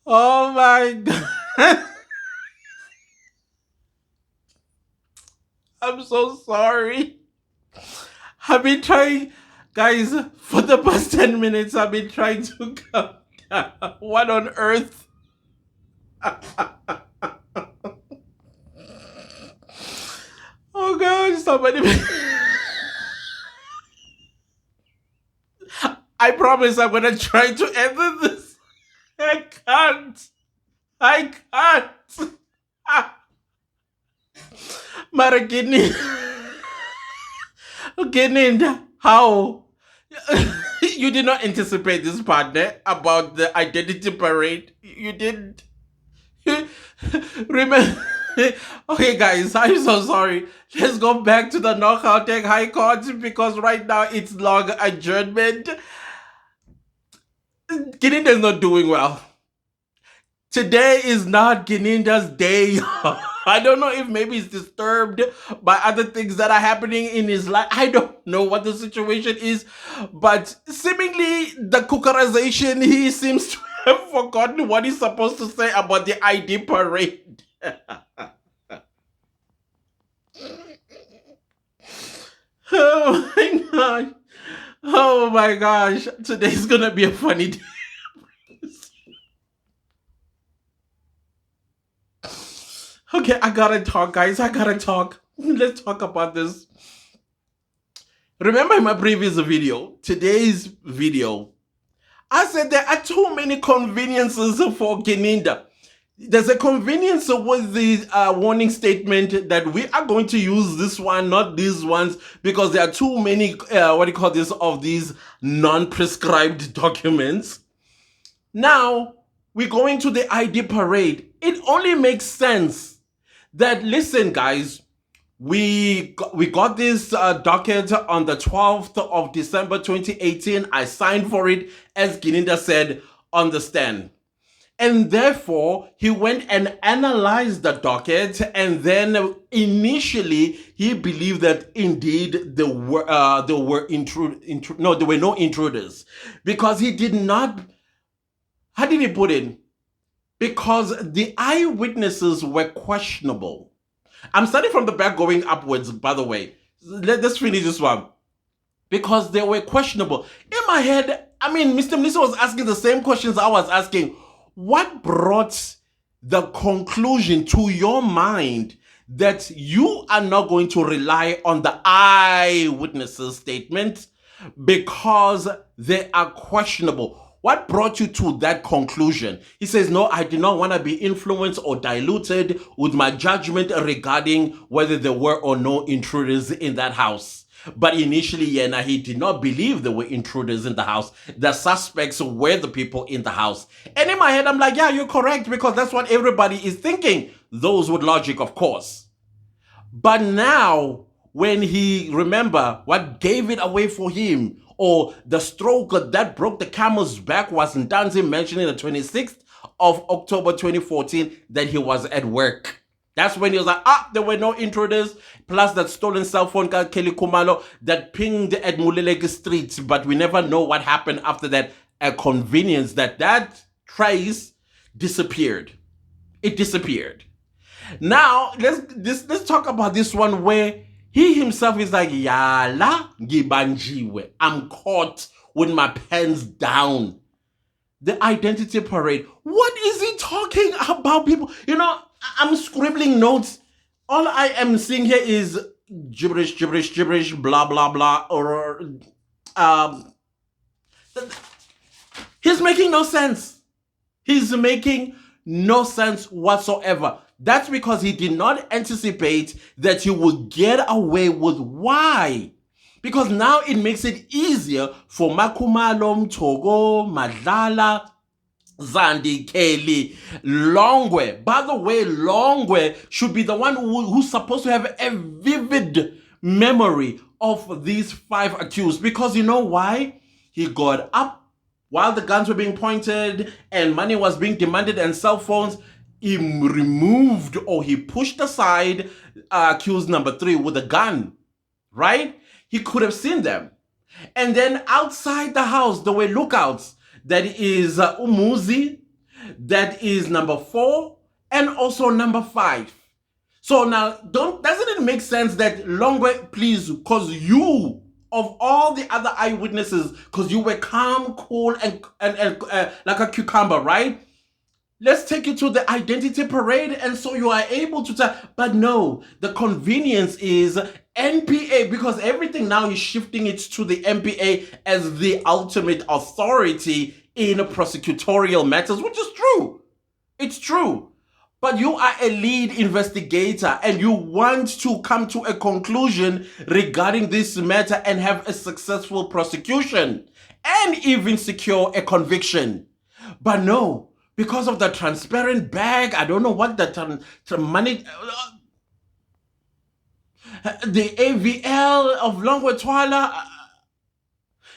Oh my god. I'm so sorry. I've been trying, guys, for the past 10 minutes. I've been trying to come down. What on earth? Oh god, somebody. I promise I'm gonna try to edit this. I can't. I can't. Mara Gininda, how? You did not anticipate this part about the identity parade. You didn't. Remember? Okay, guys, I'm so sorry. Let's go back to the Knockout Tech High Court because right now it's long adjournment. Gininda is not doing well. Today is not Gininda's day. I don't know if maybe he's disturbed by other things that are happening in his life. I don't know what the situation is, but seemingly the cookerization, he seems to have forgotten what he's supposed to say about the ID parade. Oh my gosh. Oh my gosh. Today's gonna be a funny day. Okay, I gotta talk, guys. I gotta talk. Let's talk about this. Remember in my previous video, today's video, I said there are too many conveniences for Gininda. There's a convenience with the warning statement that we are going to use this one, not these ones, because there are too many, of these non-prescribed documents. Now, we're going to the ID parade. It only makes sense that, listen, guys, we got this docket on the 12th of December 2018. I signed for it, as Gininda said on the stand. And therefore, he went and analyzed the docket, and then initially he believed that indeed there were no intruders, because he did not. How did he put it? Because the eyewitnesses were questionable. I'm starting from the back going upwards, by the way. Let's finish this one. Because they were questionable. In my head, I mean, Mr. Mnisa was asking the same questions I was asking. What brought the conclusion to your mind that you are not going to rely on the eyewitnesses' statement because they are questionable? What brought you to that conclusion? He says, no, I did not want to be influenced or diluted with my judgment regarding whether there were or no intruders in that house. But initially, he did not believe there were intruders in the house. The suspects were the people in the house. And in my head, I'm like, yeah, you're correct, because that's what everybody is thinking. Those with logic, of course. But now, when he, remember, what gave it away for him, or the stroke that broke the camel's back, was Ntanzi mentioning the 26th of October 2014 that he was at work. That's when he was like, there were no intruders, plus that stolen cell phone call Kelly Kumalo that pinged at Muleleke Street, but we never know what happened after that. A convenience that trace disappeared. It disappeared. Now, let's talk about this one where he himself is like, Yala Gibanjiwe. I'm caught with my pants down. The identity parade. What is he talking about, people? I'm scribbling notes. All I am seeing here is gibberish, blah, blah, blah. Or he's making no sense. He's making no sense whatsoever. That's because he did not anticipate that he would get away with why. Because now it makes it easier for Makumalo, Togo, Madlala, Zandi, Kelly, Longwe. By the way, Longwe should be the one who's supposed to have a vivid memory of these 5 accused. Because you know why? He got up while the guns were being pointed and money was being demanded and cell phones. he removed or he pushed aside accused number 3 with a gun, right? He could have seen them. And then outside the house, there were lookouts. That is Umuzi, that is number 4, and also number 5. So now, doesn't it make sense that Longwe, please, because you, of all the other eyewitnesses, because you were calm, cool, and like a cucumber, right? Let's take you to the identity parade, and so you are able to tell. But no, the convenience is NPA, because everything now is shifting it to the NPA as the ultimate authority in prosecutorial matters, which is true. It's true. But you are a lead investigator and you want to come to a conclusion regarding this matter and have a successful prosecution and even secure a conviction. But no, because of the transparent bag, I don't know what the money, the AVL of Longwe Twala,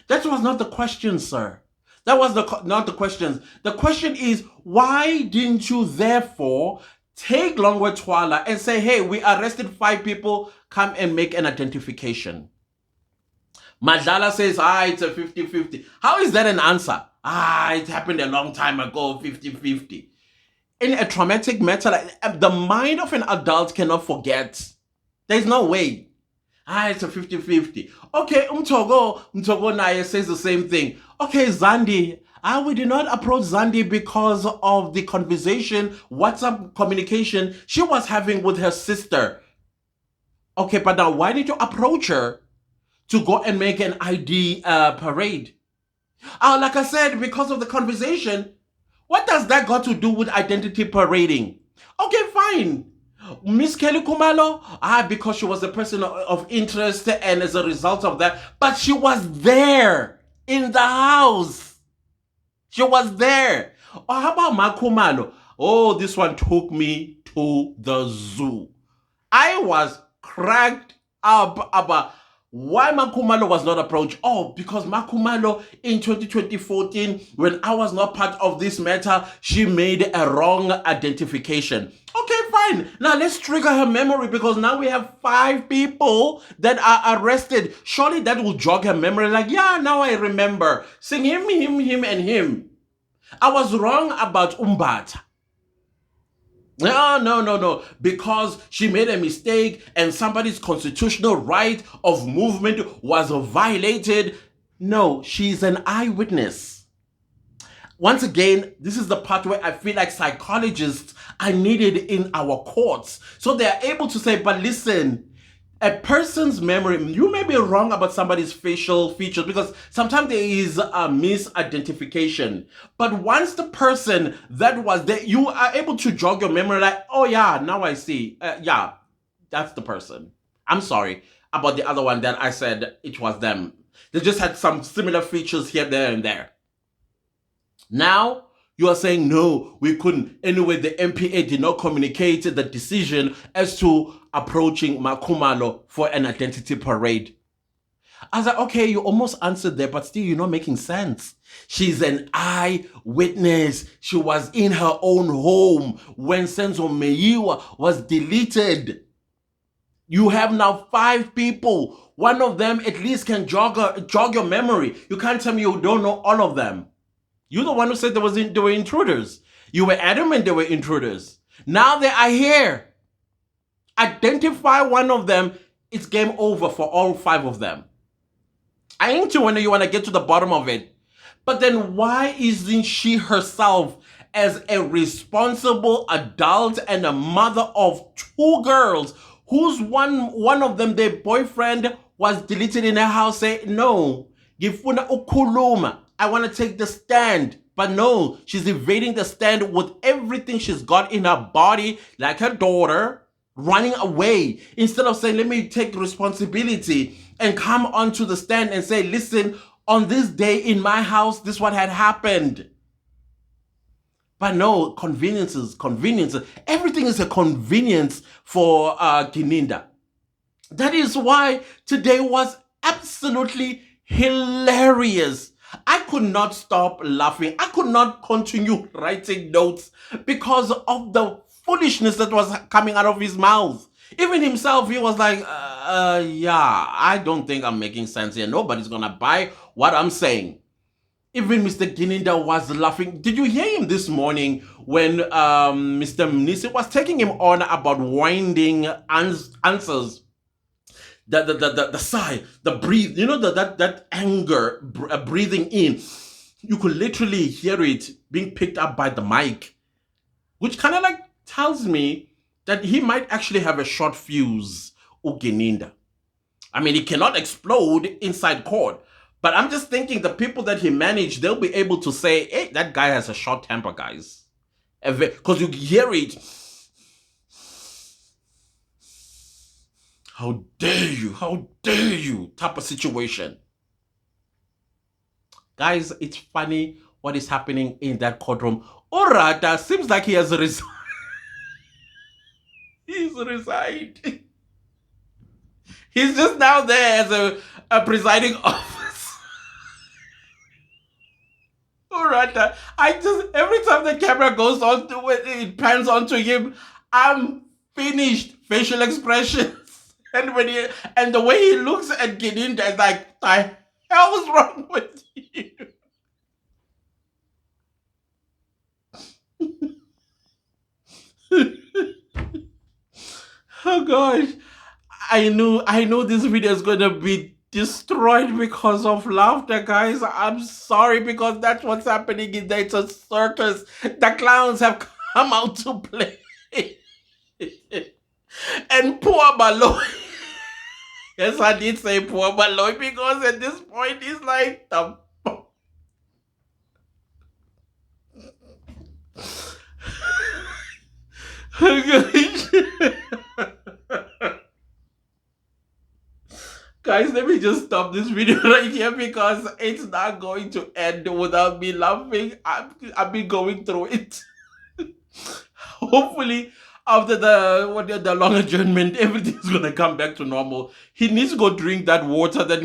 that was not the question, sir. That was not the question. The question is, why didn't you therefore take Longwe Twala and say, hey, we arrested 5 people, come and make an identification? Madlala says, it's a 50-50. How is that an answer? It happened a long time ago, 50-50. In a traumatic matter, the mind of an adult cannot forget. There's no way. It's a 50-50. Okay, Umtogo Naye says the same thing. Okay, Zandi, we did not approach Zandi because of the conversation, WhatsApp communication she was having with her sister. Okay, but now why did you approach her to go and make an ID parade? Like I said, because of the conversation. What does that got to do with identity parading? Okay, fine. Miss Kelly Kumalo, because she was a person of interest and as a result of that, but she was there in the house. She was there. Or how about Makumalo? This one took me to the zoo. I was cracked up about why Makumalo was not approached. Because Makumalo in 2014, when I was not part of this matter, she made a wrong identification. Okay, fine. Now let's trigger her memory, because now we have 5 people that are arrested. Surely that will jog her memory. Like, yeah, now I remember. Sing him, and him. I was wrong about Umbata. No. Because she made a mistake and somebody's constitutional right of movement was violated. No, she's an eyewitness. Once again, this is the part where I feel like psychologists are needed in our courts. So they are able to say, but listen, a person's memory, you may be wrong about somebody's facial features because sometimes there is a misidentification. But once the person that was there, you are able to jog your memory like, oh yeah, now I see. Yeah, that's the person. I'm sorry about the other one that I said it was them. They just had some similar features here, there, and there. Now, you are saying, no, we couldn't. Anyway, the MPA did not communicate the decision as to approaching Makumalo for an identity parade. I was like, okay, you almost answered there, but still you're not making sense. She's an eyewitness. She was in her own home when Senzo Meiwa was deleted. You have now 5 people. One of them at least can jog your memory. You can't tell me you don't know all of them. You're the one who said they were intruders. You were adamant they were intruders. Now they are here. Identify one of them. It's game over for all 5 of them. I ain't when you want to get to the bottom of it. But then why isn't she herself, as a responsible adult and a mother of 2 girls, whose one of them, their boyfriend, was deleted in her house, say, no, Gifuna ukuluma. I want to take the stand. But no, she's evading the stand with everything she's got in her body, like her daughter, running away. Instead of saying, let me take responsibility and come onto the stand and say, listen, on this day in my house, this is what had happened. But no, conveniences. Everything is a convenience for Gininda. That is why today was absolutely hilarious. I could not stop laughing. I could not continue writing notes because of the foolishness that was coming out of his mouth. Even himself, he was like, yeah, I don't think I'm making sense here. Nobody's going to buy what I'm saying. Even Mr. Gininda was laughing. Did you hear him this morning when Mr. Mnisi was taking him on about winding answers? The sigh, the breathe, that anger breathing in. You could literally hear it being picked up by the mic, which kind of like tells me that he might actually have a short fuse, Gininda. I mean, he cannot explode inside court. But I'm just thinking the people that he managed, they'll be able to say, hey, that guy has a short temper, guys. Because you hear it. How dare you, type of situation. Guys, it's funny what is happening in that courtroom. Orata seems like he has resigned. He's resigned. He's just now there as a presiding officer. Orata, every time the camera goes on to it pans onto him, I'm finished. Facial expressions. And the way he looks at Gininda is like, the hell's wrong with you? Oh gosh. I know this video is gonna be destroyed because of laughter, guys. I'm sorry, because that's what's happening in there. It's a circus. The clowns have come out to play. And poor Baloy. Yes, I did say poor Baloy, because at this point he's like the Guys, let me just stop this video right here because it's not going to end without me laughing. I've been going through it. Hopefully, after the long adjournment, everything's gonna come back to normal. He needs to go drink that water that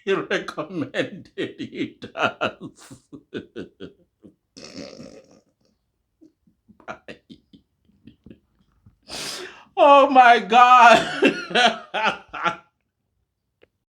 he recommended he does. Bye. Oh my God.